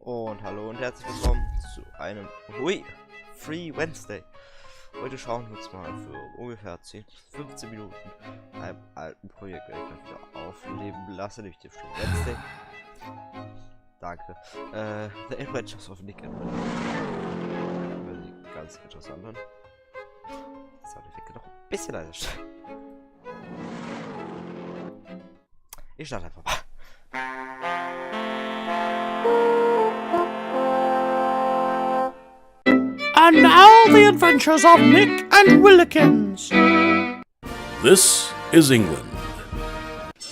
Und hallo und herzlich willkommen zu einem Free Wednesday. Heute schauen wir uns mal für ungefähr 10-15 Minuten einem alten Projekt wieder aufleben lassen, nämlich dem Free Wednesday. Danke. The Entwicklers of Nick and Willikins. Weil sie ganz interessant an. Das hat die Wecke noch ein bisschen leiser stellen. Ich starte einfach mal. And now the adventures of Nick and Willikins. This is England.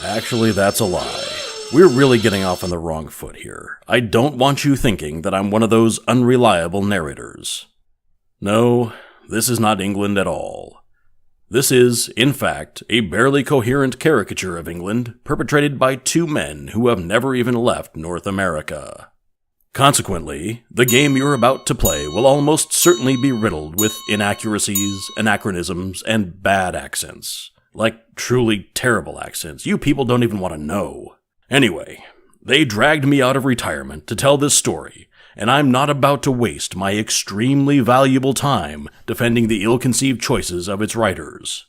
Actually, that's a lie. We're really getting off on the wrong foot here. I don't want you thinking that I'm one of those unreliable narrators. No, this is not England at all. This is, in fact, a barely coherent caricature of England perpetrated by two men who have never even left North America. Consequently, the game you're about to play will almost certainly be riddled with inaccuracies, anachronisms, and bad accents. Like, truly terrible accents you people don't even want to know. Anyway, they dragged me out of retirement to tell this story, and I'm not about to waste my extremely valuable time defending the ill-conceived choices of its writers.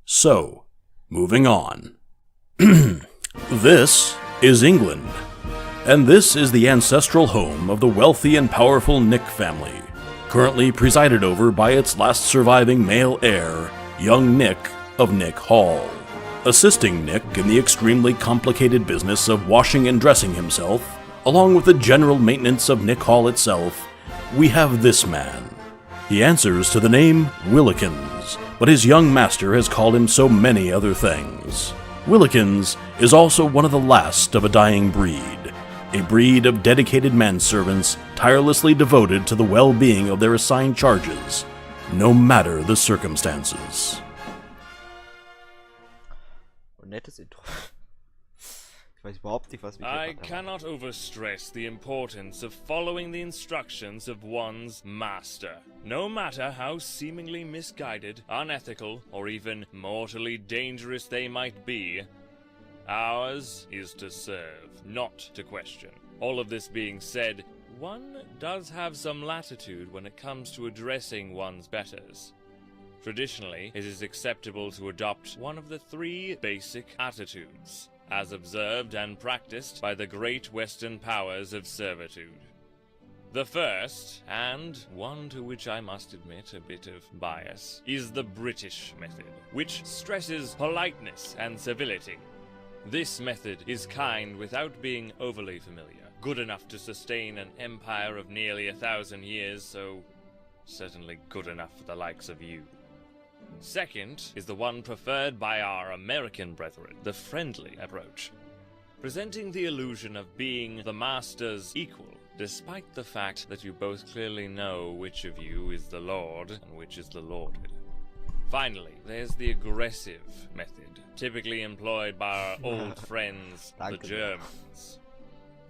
So, moving on. This is England. And this is the ancestral home of the wealthy and powerful Nick family, currently presided over by its last surviving male heir, young Nick of Nick Hall. Assisting Nick in the extremely complicated business of washing and dressing himself, along with the general maintenance of Nick Hall itself, we have this man. He answers to the name Willikins, but his young master has called him so many other things. Willikins is also one of the last of a dying breed. A breed of dedicated manservants tirelessly devoted to the well-being of their assigned charges, no matter the circumstances. Nettes Intro. Ich weiß überhaupt nicht, was wir I cannot overstress the importance of following the instructions of one's master, no matter how seemingly misguided, unethical, or even mortally dangerous they might be. Ours is to serve, not to question. All of this being said, one does have some latitude when it comes to addressing one's betters. Traditionally, it is acceptable to adopt one of the three basic attitudes, as observed and practiced by the great Western powers of servitude. The first, and one to which I must admit a bit of bias, is the British method, which stresses politeness and civility. This method is kind without being overly familiar, good enough to sustain an empire of nearly 1,000 years, so certainly good enough for the likes of you. Second is the one preferred by our American brethren, the friendly approach, presenting the illusion of being the master's equal, despite the fact that you both clearly know which of you is the lord and which is the lorded. Finally, there's the aggressive method, typically employed by our old friends, the Germans.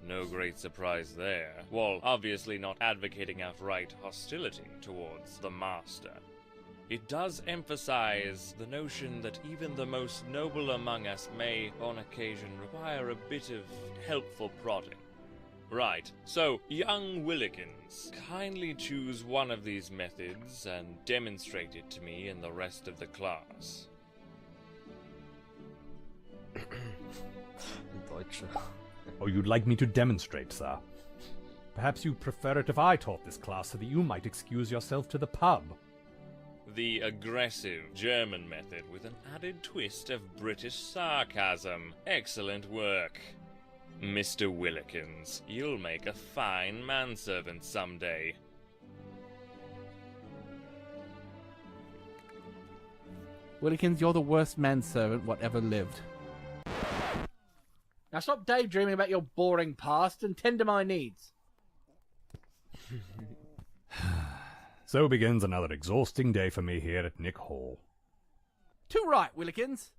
No great surprise there, while obviously not advocating outright hostility towards the master. It does emphasize the notion that even the most noble among us may, on occasion, require a bit of helpful prodding. Right, so, young Willikins, kindly choose one of these methods and demonstrate it to me and the rest of the class. Deutsche. Oh, you'd like me to demonstrate, sir? Perhaps you'd prefer it if I taught this class so that you might excuse yourself to the pub. The aggressive German method with an added twist of British sarcasm. Excellent work. Mr. Willikins, you'll make a fine manservant someday. Willikins, you're the worst manservant what ever lived. Now stop daydreaming about your boring past and tend to my needs. So begins another exhausting day for me here at Nick Hall. Too right, Willikins.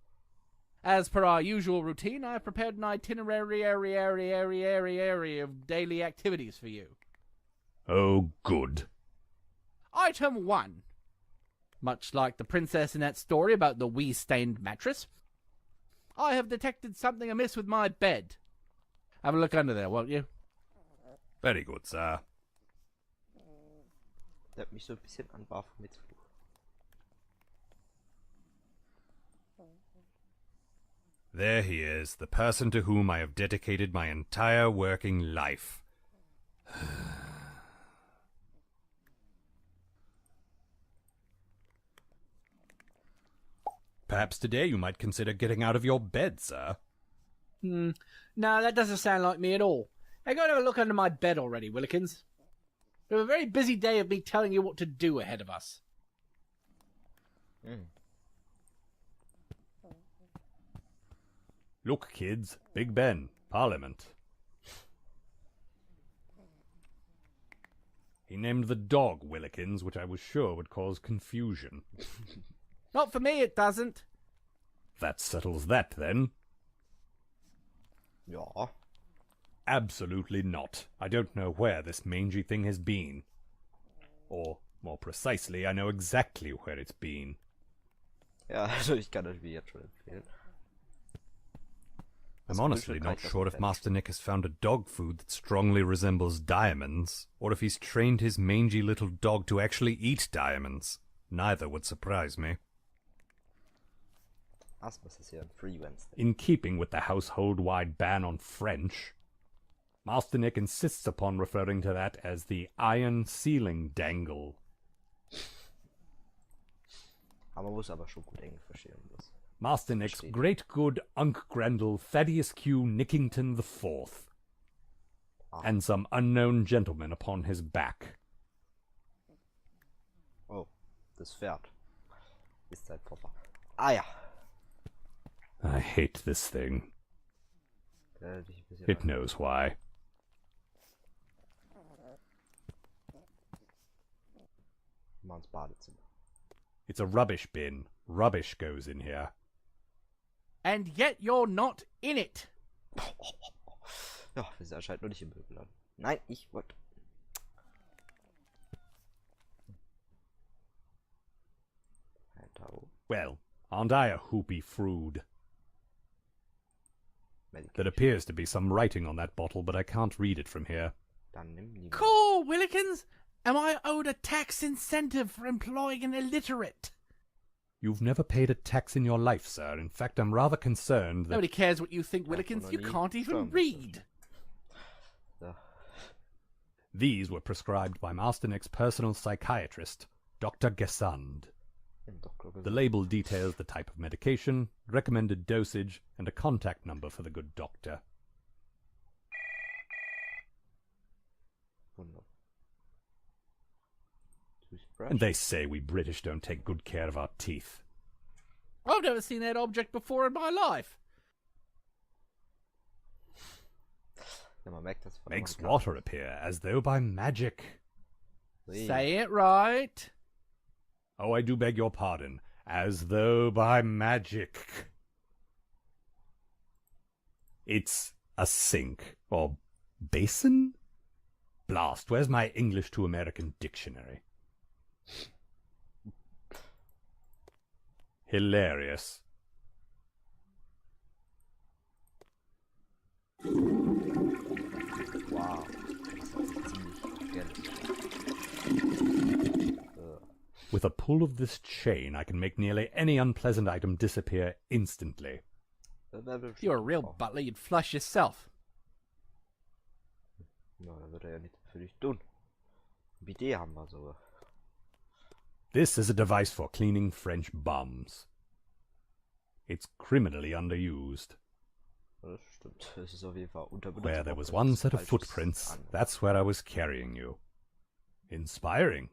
As per our usual routine, I have prepared an itinerary of daily activities for you. Oh, good. Item 1. Much like the princess in that story about the wee-stained mattress, I have detected something amiss with my bed. Have a look under there, won't you? Very good, sir. Der hat mich so ein bisschen an Baphomet. There he is, the person to whom I have dedicated my entire working life. Perhaps today you might consider getting out of your bed, sir. No, that doesn't sound like me at all. I got to have a look under my bed already, Willikins. We have a very busy day of me telling you what to do ahead of us. Look, kids, Big Ben, Parliament. He named the dog Willikins, which I was sure would cause confusion. Not for me, it doesn't. That settles that, then. Ja. Absolutely not. I don't know where this mangy thing has been. Or, more precisely, I know exactly where it's been. Ja, also ich kann das Spiel jetzt schon empfehlen. I'm honestly not sure if Master Nick has found a dog food that strongly resembles diamonds, or if he's trained his mangy little dog to actually eat diamonds. Neither would surprise me. Erstmal ist hier ein Free Wednesday. In keeping with the household-wide ban on French, Master Nick insists upon referring to that as the iron ceiling dangle. Man muss aber schon gut Englisch verstehen. Das. Master Nick's great good Unc Grendel Thaddeus Q Nickington IV, and some unknown gentleman upon his back. Oh, das Pferd. Ist sein Papa. Ah ja. I hate this thing. It knows why. Manns Badezimmer. It's a rubbish bin. Rubbish goes in here. And yet you're not in it. Ja, wir sind anscheinend noch nicht im Möbelladen. Nein, ich wollte. Well, aren't I a hoopy frood? There appears to be some writing on that bottle, but I can't read it from here. Dann nimm die. Cool, Willikins. Am I owed a tax incentive for employing an illiterate? You've never paid a tax in your life, sir. In fact, I'm rather concerned that... Nobody cares what you think, Willikins. You can't even read. So. These were prescribed by Master Nick's personal psychiatrist, Dr. Gesund. The label details the type of medication, recommended dosage, and a contact number for the good doctor. And they say we British don't take good care of our teeth. I've never seen that object before in my life. Ja, man merkt, dass Makes water appear as though by magic. Say it right. Oh, I do beg your pardon. As though by magic. It's a sink. Or basin? Blast, where's my English to American dictionary? Hilarious. Wow. With a pull of this chain, I can make nearly any unpleasant item disappear instantly. If you were a real butler, you'd flush yourself. Na, da wird ja nichts für dich tun. Bidet haben wir sogar. This is a device for cleaning French bums. It's criminally underused. Das stimmt. Es ist auf jeden Fall unterbenutzt. Where there was one set of footprints, that's where I was carrying you. Inspiring.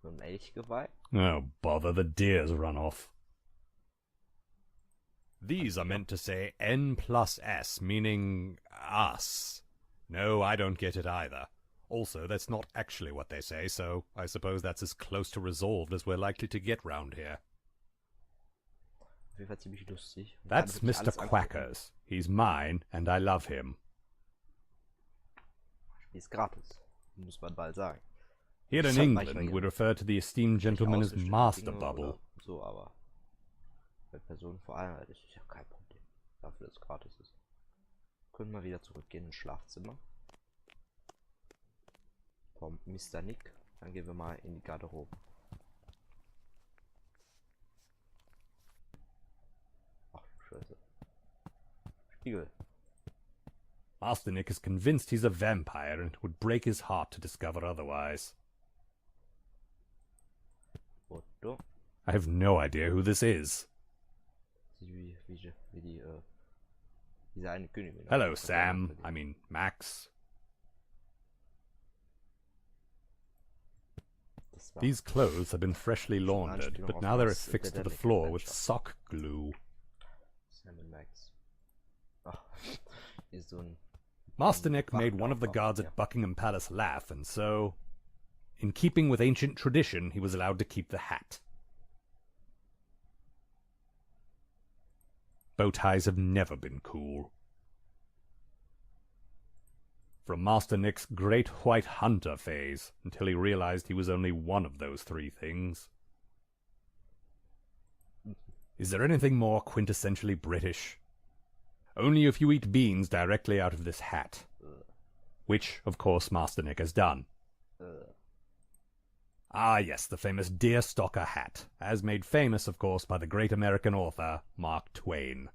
Ein Elchgeweih? Oh, bother, the deer's run off. These are meant to say N plus S, meaning us. No, I don't get it either. Also, that's not actually what they say, so I suppose that's as close to resolved as we're likely to get round here. Auf jeden Fall ziemlich lustig. That's Mr. Quackers. He's mine, and I love him. Spiel ist gratis. Muss man bald sagen. Here in England, we refer to the esteemed gentleman as Master Bubble. So, aber bei Personen vor allem, das ist ja kein Problem. Dafür, dass es gratis ist. Können wir wieder zurückgehen ins Schlafzimmer. Vom Mr. Nick. Dann gehen wir mal in die Garderobe. Ach, Scheiße. Spiegel. Master Nick is convinced he's a vampire and it would break his heart to discover otherwise. Foto. I have no idea who this is. Wie diese eine Königin. Hello, Sam. I mean, Max. These clothes have been freshly laundered, but now they're affixed to the floor with sock glue. Sam and Max. Ach, ist so ein Master Nick made one of the guards at Buckingham Palace laugh, and so, in keeping with ancient tradition, he was allowed to keep the hat. Bow ties have never been cool. From Master Nick's great white hunter phase, until he realized he was only one of those three things. Is there anything more quintessentially British? Only if you eat beans directly out of this hat. Which, of course, Master Nick has done. Ah, yes, the famous deerstalker hat, as made famous, of course, by the great American author Mark Twain.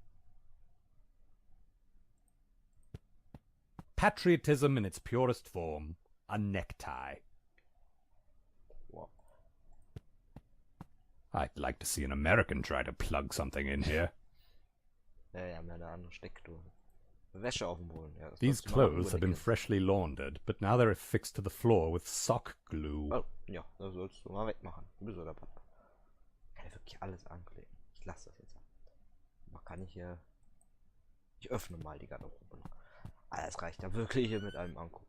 Patriotism in its purest form, a necktie. Wow. I'd like to see an American try to plug something in here. Ja, wir haben ja eine andere Steckdose. Wäsche auf dem Boden. Ja, These clothes have been freshly laundered, but now they're affixed to the floor with sock glue. Oh, ja, das sollst du mal wegmachen. Du bist so der Papa. Kann ich wirklich alles ankleben? Ich lasse das jetzt. Man kann nicht hier... Ich öffne mal die Garderobe noch. Ah, das reicht ja wirklich hier mit einem angucken.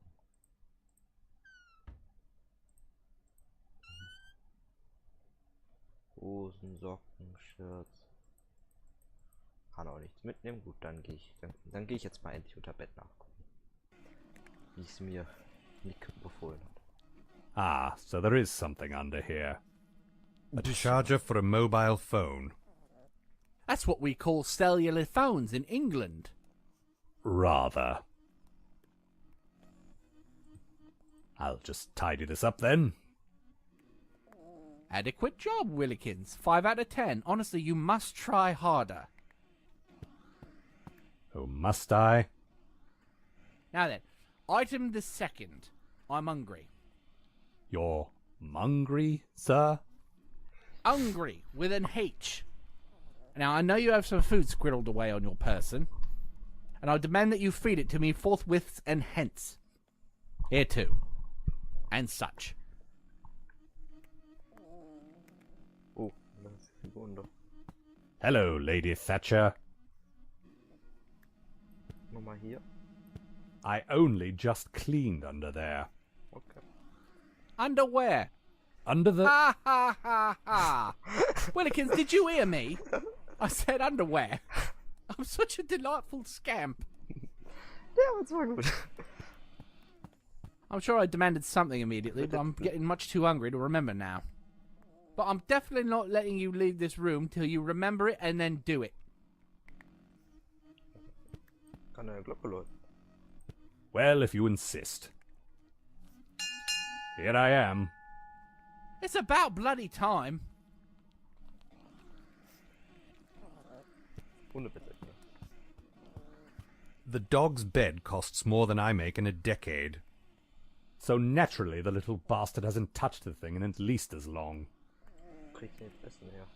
Hosen, Socken, Shirts. Kann auch nichts mitnehmen. Gut, dann gehe ich jetzt mal endlich unter Bett nachgucken. Wie es mir Nick befohlen hat. Ah, so there is something under here. A charger for a mobile phone. That's what we call cellular phones in England. Rather. I'll just tidy this up then. Adequate job, Willikins. 5 out of 10. Honestly, you must try harder. Oh, must I? Now then, item the second. I'm hungry. You're mungry, sir? Hungry, with an H. Now, I know you have some food squirreled away on your person, and I demand that you feed it to me forthwith and hence. Here too. And such. Oh, das ist Wunder. Hello, Lady Thatcher. Nochmal hier. I only just cleaned under there. Okay. Underwear. Under the... Ha ha ha ha. Willikins, did you hear me? I said underwear. I'm such a delightful scamp. Ja, das war gut. I'm sure I demanded something immediately, but I'm getting much too hungry to remember now. But I'm definitely not letting you leave this room till you remember it and then do it. Kann eine Glocke läuten. Well, if you insist. Here I am. It's about bloody time. Hundebesitzer. The dog's bed costs more than I make in a decade. So naturally the little bastard hasn't touched the thing in at least as long. Kriegt jetzt Essen her.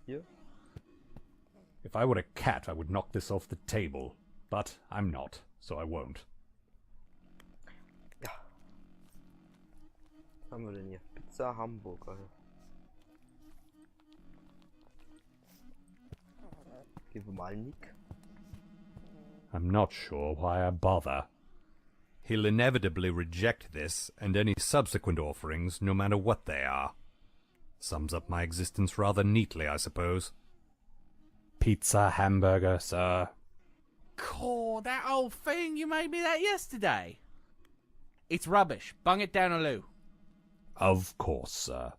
Hier? If I were a cat, I would knock this off the table. But I'm not, so I won't. Ja. Was haben wir denn hier? Pizza Hamburger. Geben wir mal Nick. I'm not sure why I bother. He'll inevitably reject this and any subsequent offerings, no matter what they are. Sums up my existence rather neatly, I suppose. Pizza, hamburger, sir. Cool, that old thing, you made me that yesterday. It's rubbish. Bung it down a loo. Of course, sir.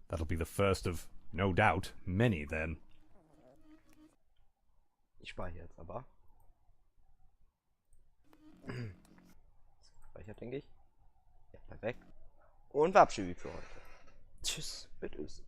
That'll be the first of, no doubt, many then. Ich speichere jetzt aber. gespeichert, denke ich. Ja, perfekt. Und verabschiede mich für heute. Tschüss, mit Ös.